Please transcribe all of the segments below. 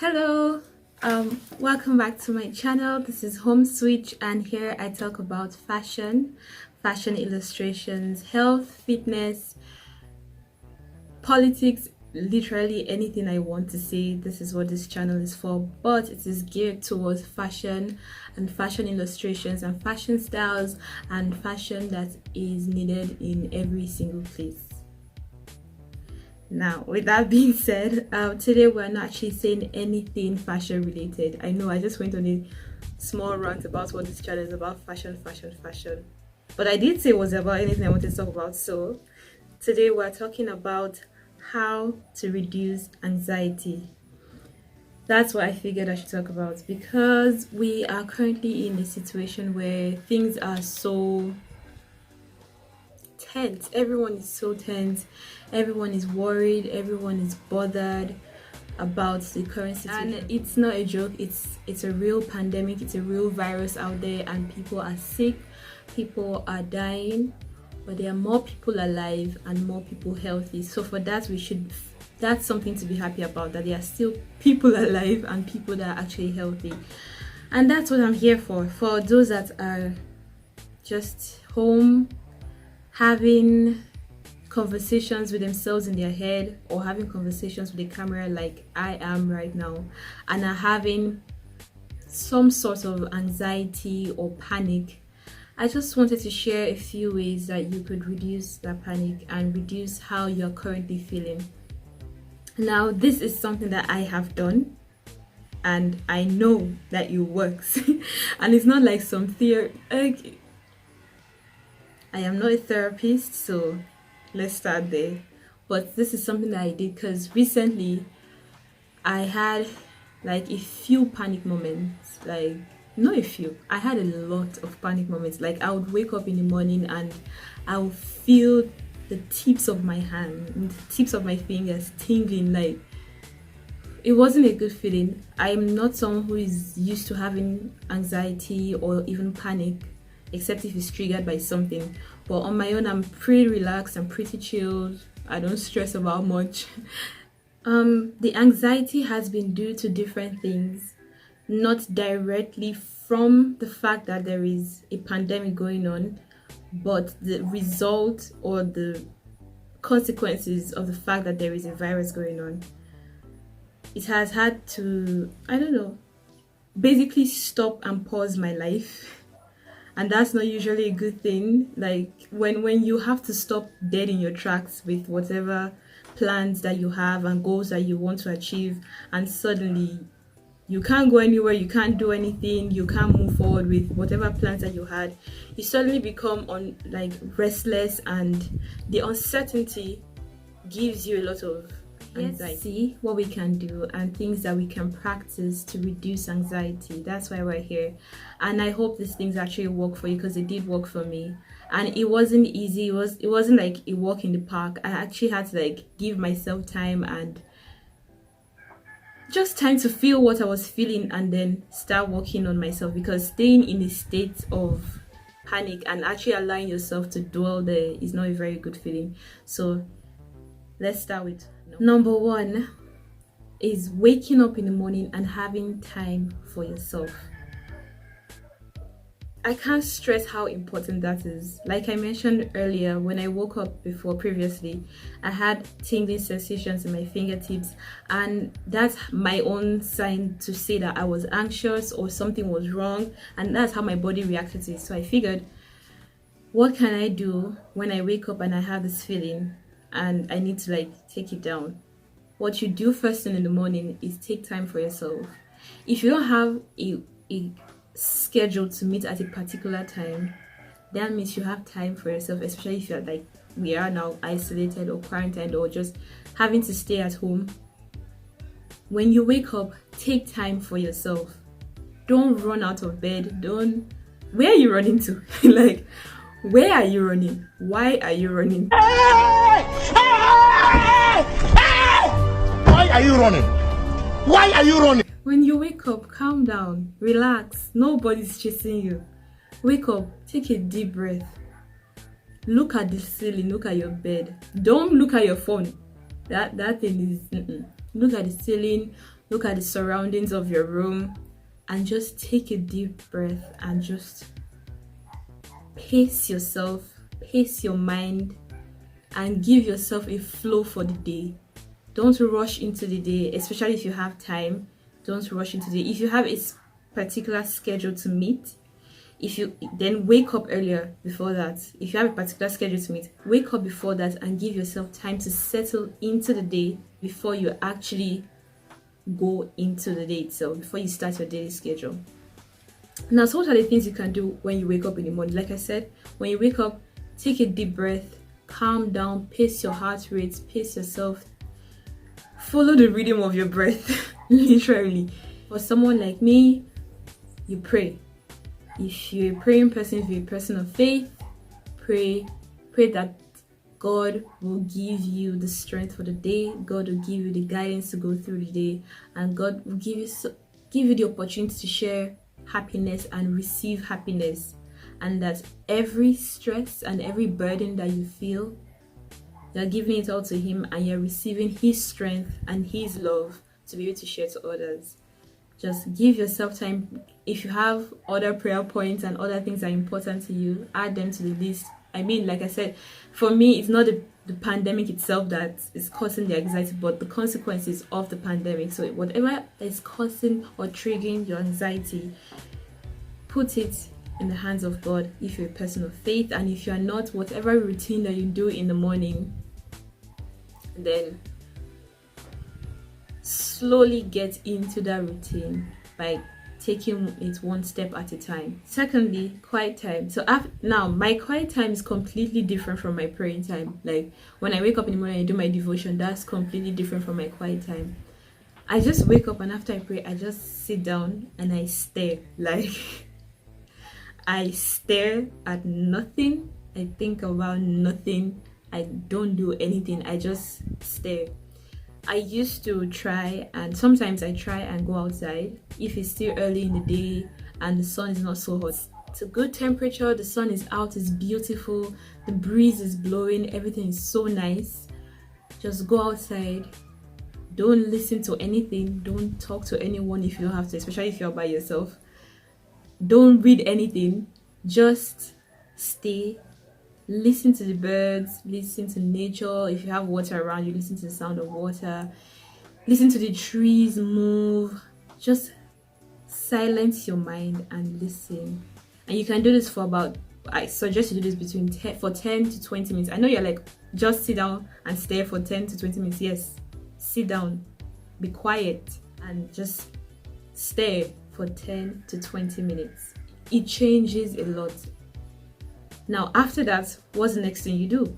Hello, welcome back to my channel. This is Home Switch, and here I talk about fashion illustrations, health, fitness, politics, literally anything I want to say. This is what this channel is for, but it is geared towards fashion and fashion illustrations and fashion styles and fashion that is needed in every single place. Now, with that being said, today we're not actually saying anything fashion related. I know I just went on a small rant about what this channel is about, fashion. But I did say it was about anything I wanted to talk about. So today we're talking about how to reduce anxiety. That's what I figured I should talk about, because we are currently in a situation where things are so tense. Everyone is so tense, everyone is worried, everyone is bothered about the current situation, and it's not a joke. It's a real pandemic, it's a real virus out there, and people are sick, people are dying, but there are more people alive and more people healthy. So for that, that's something to be happy about, that there are still people alive and people that are actually healthy. And that's what I'm here for those that are just home having conversations with themselves in their head, or having conversations with the camera like I am right now, and are having some sort of anxiety or panic. I just wanted to share a few ways that you could reduce that panic and reduce how you're currently feeling. Now, this is something that I have done, and I know that it works. And it's not like some theory. I am not a therapist, so let's start there. But this is something that I did because recently I had like a few panic moments. Like, not a few, I had a lot of panic moments. Like, I would wake up in the morning and I would feel the tips of my hand, the tips of my fingers tingling. Like, it wasn't a good feeling. I'm not someone who is used to having anxiety or even panic, except if it's triggered by something. But on my own, I'm pretty relaxed, I'm pretty chilled, I don't stress about much. The anxiety has been due to different things, not directly from the fact that there is a pandemic going on, but the result or the consequences of the fact that there is a virus going on. It has had to, I don't know, basically stop and pause my life. And that's not usually a good thing. Like, when you have to stop dead in your tracks with whatever plans that you have and goals that you want to achieve, and suddenly you can't go anywhere, you can't do anything, you can't move forward with whatever plans that you had, you suddenly become restless, and the uncertainty gives you a lot of anxiety. Let's see what we can do and things that we can practice to reduce anxiety. That's why we're here, and I hope these things actually work for you, because it did work for me. And it wasn't easy. It wasn't like a walk in the park. I actually had to give myself time, and just time to feel what I was feeling and then start working on myself, because staying in a state of panic and actually allowing yourself to dwell there is not a very good feeling. So let's start with number one is waking up in the morning and having time for yourself. I can't stress how important that is. Like I mentioned earlier, when I woke up previously, I had tingling sensations in my fingertips, and that's my own sign to say that I was anxious or something was wrong, and that's how my body reacted to it. So I figured, what can I do when I wake up and I have this feeling and I need to take it down? What you do first thing in the morning is take time for yourself. If you don't have a schedule to meet at a particular time, that means you have time for yourself, especially if you're like we are now, isolated or quarantined or just having to stay at home. When you wake up, take time for yourself. Don't run out of bed. Where are you running to? Where are you running? Why are you running? Why are you running? Why are you running? When you wake up, calm down, relax. Nobody's chasing you. Wake up, take a deep breath. Look at the ceiling, look at your bed. Don't look at your phone. That thing is look at the ceiling, look at the surroundings of your room, and just take a deep breath and just pace yourself, pace your mind, and give yourself a flow for the day. Don't rush into the day, especially if you have time. Don't rush into the day. If you have a particular schedule to meet, if you then wake up earlier before that. If you have a particular schedule to meet, wake up before that and give yourself time to settle into the day before you actually go into the day itself, before you start your daily schedule. Now, so what are the things you can do when you wake up in the morning? Like I said, when you wake up, take a deep breath, calm down, pace your heart rate, pace yourself, follow the rhythm of your breath. Literally. For someone like me, you pray. If you're a praying person, if you're a person of faith, pray that God will give you the strength for the day. God will give you the guidance to go through the day, and God will give you the opportunity to share happiness and receive happiness, and that every stress and every burden that you feel, you're giving it all to Him, and you're receiving His strength and His love to be able to share to others. Just give yourself time. If you have other prayer points and other things that are important to you, add them to the list. I mean, like I said, for me, it's not the pandemic itself that is causing the anxiety, but the consequences of the pandemic. So whatever is causing or triggering your anxiety, put it in the hands of God if you're a person of faith. And if you're not, whatever routine that you do in the morning, then slowly get into that routine by taking it one step at a time. Secondly, quiet time. So now my quiet time is completely different from my praying time. Like when I wake up in the morning and I do my devotion, that's completely different from my quiet time. I just wake up, and after I pray, I just sit down and I stare. Like I stare at nothing. I think about nothing. I don't do anything. I just stare. I used to try, and sometimes I try and go outside if it's still early in the day and the sun is not so hot. It's a good temperature, the sun is out, it's beautiful, the breeze is blowing, everything is so nice. Just go outside. Don't listen to anything. Don't talk to anyone if you don't have to, especially if you're by yourself. Don't read anything. Just stay. Listen to the birds, listen to nature. If you have water around you, listen to the sound of water. Listen to the trees move. Just silence your mind and listen. And you can do this for I suggest you do this for 10 to 20 minutes. I know you're like, just sit down and stare for 10 to 20 minutes. Yes, sit down, be quiet, and just stare for 10 to 20 minutes. It changes a lot. Now, after that, what's the next thing you do?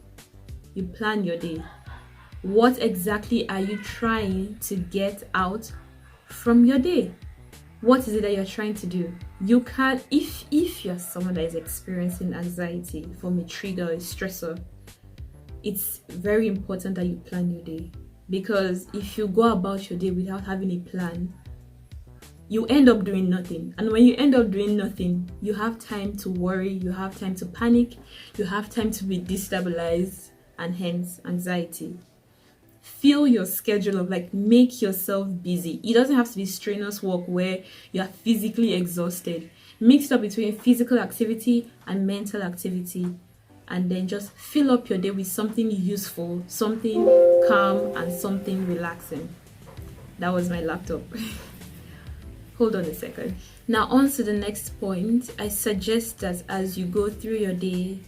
You plan your day. What exactly are you trying to get out from your day? What is it that you're trying to do? You can, if you're someone that is experiencing anxiety from a trigger or a stressor, it's very important that you plan your day. Because if you go about your day without having a plan, you end up doing nothing. And when you end up doing nothing, you have time to worry, you have time to panic, you have time to be destabilized, and hence anxiety. Fill your schedule up, like make yourself busy. It doesn't have to be strenuous work where you are physically exhausted. Mix it up between physical activity and mental activity, and then just fill up your day with something useful, something calm, and something relaxing. That was my laptop. Hold on a second. Now on to the next point. I suggest that as you go through your day,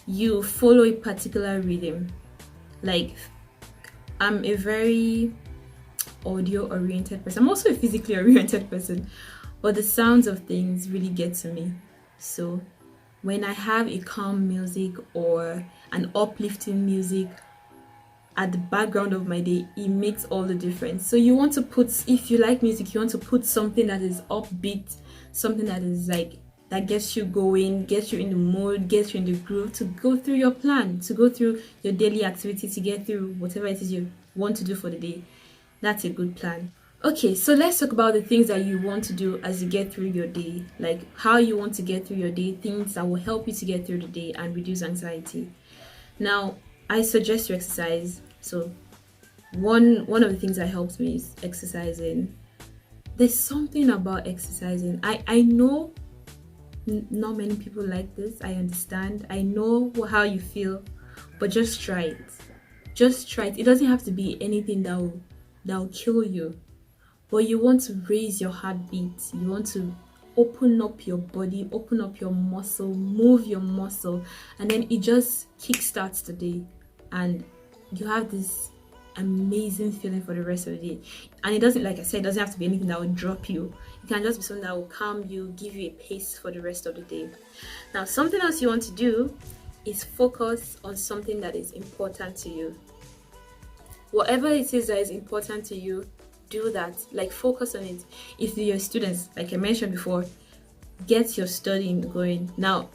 you follow a particular rhythm. Like, I'm a very audio oriented person. I'm also a physically oriented person, but the sounds of things really get to me. So when I have a calm music or an uplifting music at the background of my day, it makes all the difference. So you want to put, if you like music, you want to put something that is upbeat, something that is like, that gets you going, gets you in the mood, gets you in the groove to go through your plan, to go through your daily activity, to get through whatever it is you want to do for the day. That's a good plan. Okay, so let's talk about the things that you want to do as you get through your day, like how you want to get through your day, things that will help you to get through the day and reduce anxiety. Now, I suggest you exercise. So one of the things that helps me is exercising. There's something about exercising. I know not many people like this. I understand. I know how you feel, but just try it. Just try it. It doesn't have to be anything that will kill you, but you want to raise your heartbeat. You want to open up your body, open up your muscle, move your muscle, and then it just kickstarts the day, and you have this amazing feeling for the rest of the day. And it doesn't, like I said, it doesn't have to be anything that will drop you. It can just be something that will calm you, give you a pace for the rest of the day. Now, something else you want to do is focus on something that is important to you. Whatever it is that is important to you, do that. Like, focus on it. If you're students, like I mentioned before, get your studying going. Now,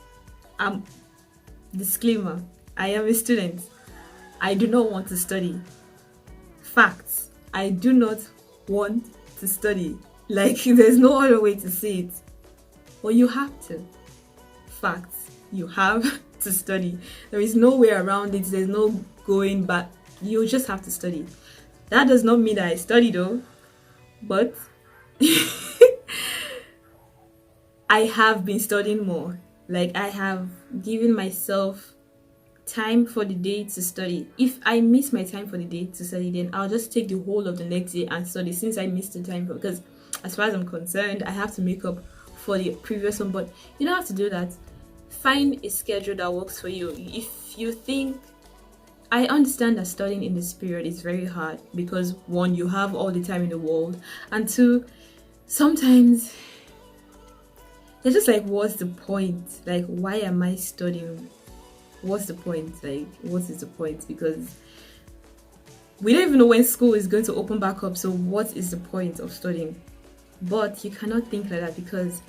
disclaimer, I am a student. I do not want to study. Facts. I do not want to study. Like, there's no other way to say it. But you have to. Facts. You have to study. There is no way around it. There's no going back. You just have to study. That does not mean that I study though. But I have been studying more. Like, I have given myself time for the day to study. If I miss my time for the day to study, then I'll just take the whole of the next day and study, since I missed the time because as far as I'm concerned, I have to make up for the previous one. But you don't have to do that. Find a schedule that works for you. If you think, I understand that studying in this period is very hard because one, you have all the time in the world, and two, sometimes it's just like, what's the point? Like, why am I studying? What's the point? Like, what is the point? Because we don't even know when school is going to open back up, so what is the point of studying? But you cannot think like that, because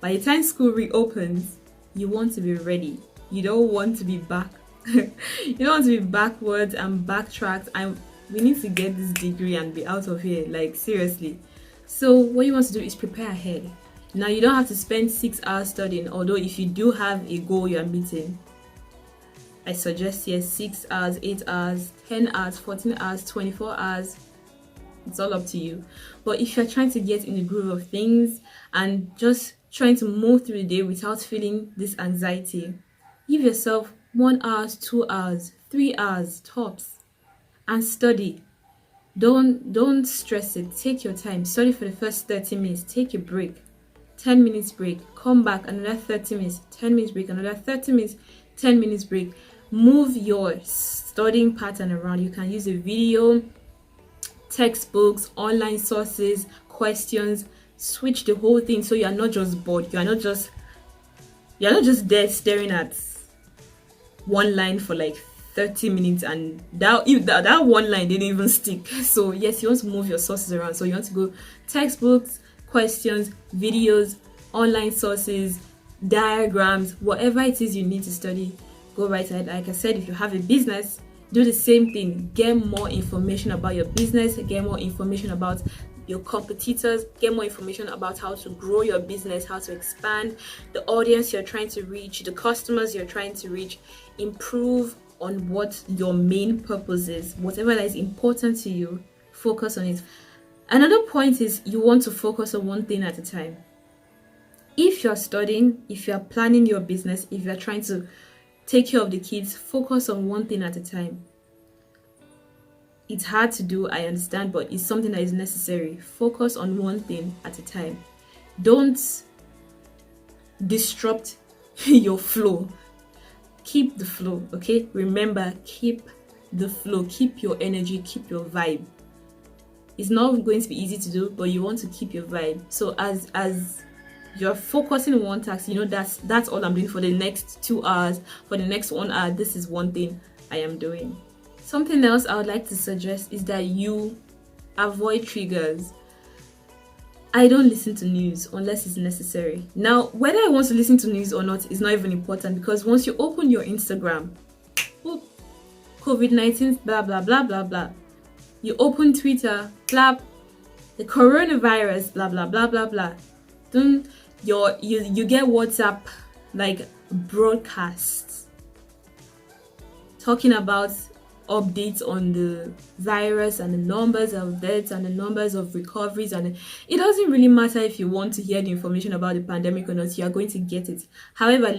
by the time school reopens, you want to be ready. You don't want to be back. You don't want to be backwards and backtracked, and we need to get this degree and be out of here, like, seriously. So what you want to do is prepare ahead. Now, you don't have to spend 6 hours studying, although if you do have a goal you're meeting, I suggest, yes, 6 hours, 8 hours, 10 hours, 14 hours, 24 hours. It's all up to you. But if you're trying to get in the groove of things and just trying to move through the day without feeling this anxiety, give yourself 1 hour, 2 hours, 3 hours tops, and study. Don't stress it. Take your time. Study for the first 30 minutes. Take a break. 10 minutes break. Come back, another 30 minutes. 10 minutes break. Another 30 minutes. 10 minutes break. Move your studying pattern around. You can use a video, textbooks, online sources, questions. Switch the whole thing so you are not just bored. You are not just there staring at one line for like 30 minutes, and that one line didn't even stick. So yes, you want to move your sources around. So you want to go textbooks, questions, videos, online sources, diagrams, whatever it is you need to study, go right ahead. Like I said, if you have a business, do the same thing. Get more information about your business, get more information about your competitors, get more information about how to grow your business, how to expand the audience you're trying to reach, the customers you're trying to reach. Improve on what your main purpose is. Whatever that is important to you, focus on it. Another point is, you want to focus on one thing at a time. If you're studying, if you're planning your business, if you're trying to take care of the kids, focus on one thing at a time. It's hard to do, I understand, but it's something that is necessary. Focus on one thing at a time. Don't disrupt your flow. Keep the flow, okay? Remember, keep the flow, keep your energy, keep your vibe. It's not going to be easy to do, but you want to keep your vibe. So as you're focusing on one task, you know, that's all I'm doing for the next 2 hours. For the next 1 hour, this is one thing I am doing. Something else I would like to suggest is that you avoid triggers. I don't listen to news unless it's necessary. Now, whether I want to listen to news or not is not even important, because once you open your Instagram, oh, COVID-19, blah, blah, blah, blah, blah. You open Twitter, blah, the coronavirus, blah, blah, blah, blah, blah. Then you get WhatsApp, like, broadcasts talking about updates on the virus and the numbers of deaths and the numbers of recoveries, and it doesn't really matter if you want to hear the information about the pandemic or not, you are going to get it. However,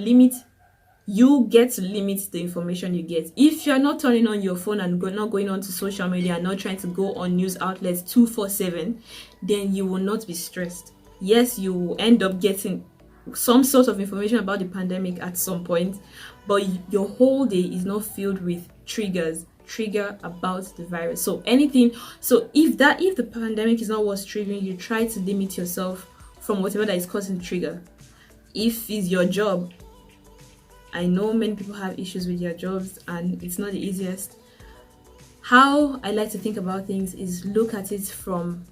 you get to limit the information you get. If you're not turning on your phone and not going on to social media and not trying to go on news outlets 247, then you will not be stressed. Yes, you will end up getting some sort of information about the pandemic at some point, but your whole day is not filled with trigger about the virus. So if the pandemic is not what's triggering you, try to limit yourself from whatever that is causing the trigger. If it's your job, I know many people have issues with their jobs and it's not the easiest. How I like to think about things is look at it from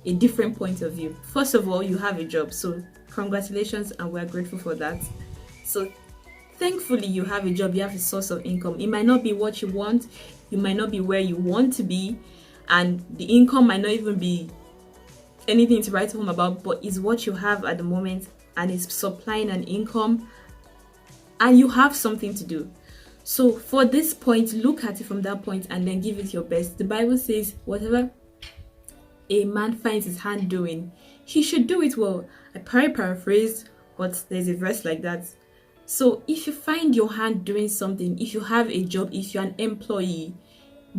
a different point of view. First of all, you have a job, so congratulations, and we're grateful for that. So thankfully you have a job, you have a source of income. It might not be what you want, you might not be where you want to be, and the income might not even be anything to write home about, but it's what you have at the moment, and it's supplying an income, and you have something to do. So for this point, look at it from that point and then give it your best. The Bible says whatever a man finds his hand doing, he should do it well. I paraphrase, but there's a verse like that. So if you find your hand doing something, if you have a job, if you're an employee,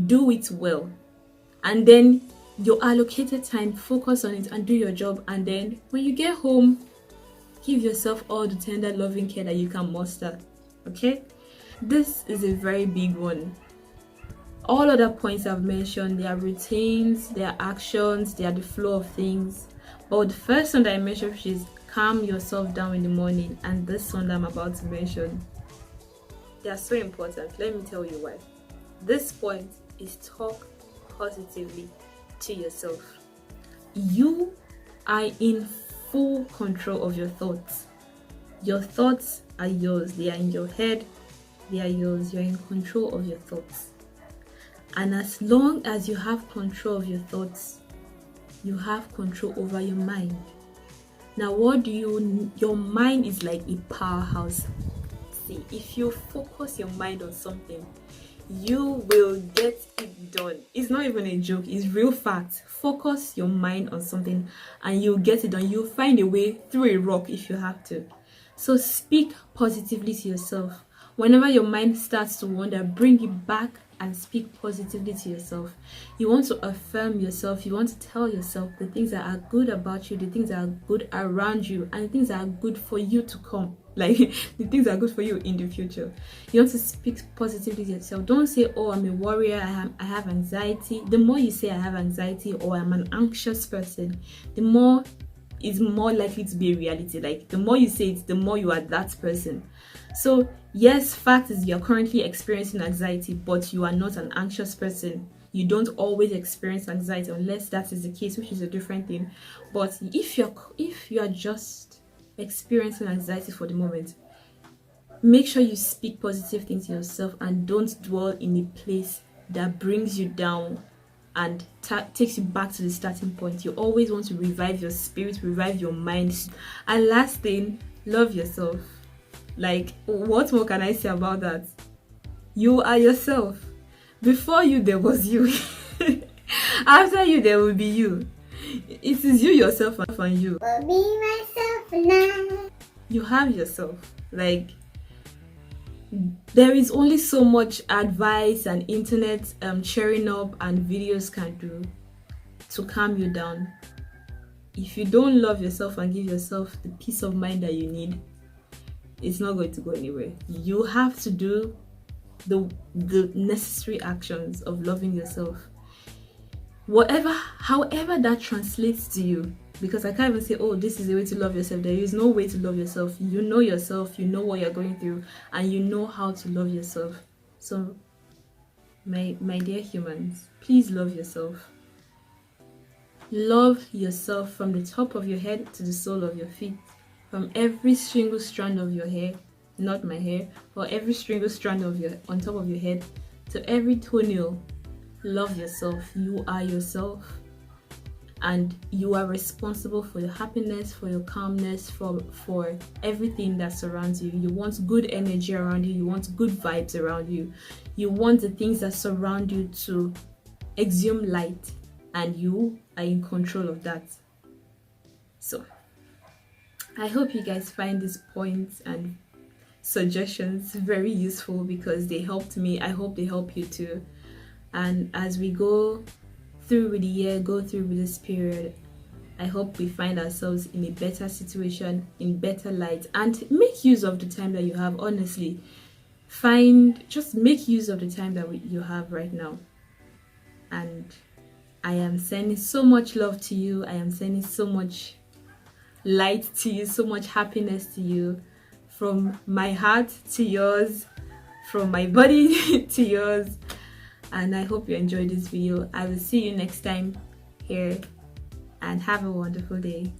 do it well. And then your allocated time, focus on it and do your job. And then when you get home, give yourself all the tender, loving care that you can muster. Okay? This is a very big one. All other points I've mentioned, they are routines, they are actions, they are the flow of things. But the first one that I mentioned, which is calm yourself down in the morning, and this one that I'm about to mention, they are so important. Let me tell you why. This point is talk positively to yourself. You are in full control of your thoughts. Your thoughts are yours. They are in your head. They are yours. You're in control of your thoughts. And as long as you have control of your thoughts, you have control over your mind. Now, your mind is like a powerhouse. See, if you focus your mind on something, you will get it done. It's not even a joke, it's real fact. Focus your mind on something and you'll get it done. You'll find a way through a rock if you have to. So speak positively to yourself. Whenever your mind starts to wander, bring it back and speak positively to yourself. You want to affirm yourself. You want to tell yourself the things that are good about you, the things that are good around you, and the things that are good for you to come. Like the things that are good for you in the future. You want to speak positively to yourself. Don't say, oh, I'm a warrior, I have anxiety. The more you say I have anxiety or I'm an anxious person, the more it's more likely to be a reality. Like the more you say it, the more you are that person. So yes, fact is you're currently experiencing anxiety, but you are not an anxious person. You don't always experience anxiety unless that is the case, which is a different thing. But if you are just experiencing anxiety for the moment, make sure you speak positive things to yourself and don't dwell in a place that brings you down and takes you back to the starting point. You always want to revive your spirit, revive your mind. And last thing, love yourself. Like, what more can I say about that? You are yourself. Before you, there was you. After you, there will be you. It is you, yourself, and you. Will be myself now. You have yourself. Like, there is only so much advice and internet cheering up and videos can do to calm you down. If you don't love yourself and give yourself the peace of mind that you need, it's not going to go anywhere. You have to do the necessary actions of loving yourself. However that translates to you. Because I can't even say, oh, this is the way to love yourself. There is no way to love yourself. You know yourself, you know what you're going through, and you know how to love yourself. So, my dear humans, please love yourself. Love yourself from the top of your head to the sole of your feet. From every single strand of your hair, not my hair, or every single strand on top of your head, to every toenail. Love yourself. You are yourself. and you are responsible for your happiness, for your calmness, for everything that surrounds you. You want good energy around you, you want good vibes around you, you want the things that surround you to exude light, and you are in control of that. So I hope you guys find these points and suggestions very useful, because they helped me. I hope they help you too. And as we go through with the year, go through with this period, I hope we find ourselves in a better situation, in better light, and make use of the time that you have. Honestly, just make use of the time that you have right now. And I am sending so much love to you. I am sending so much light to you, so much happiness to you, from my heart to yours, from my body to yours. And I hope you enjoyed this video. I will see you next time here, and have a wonderful day.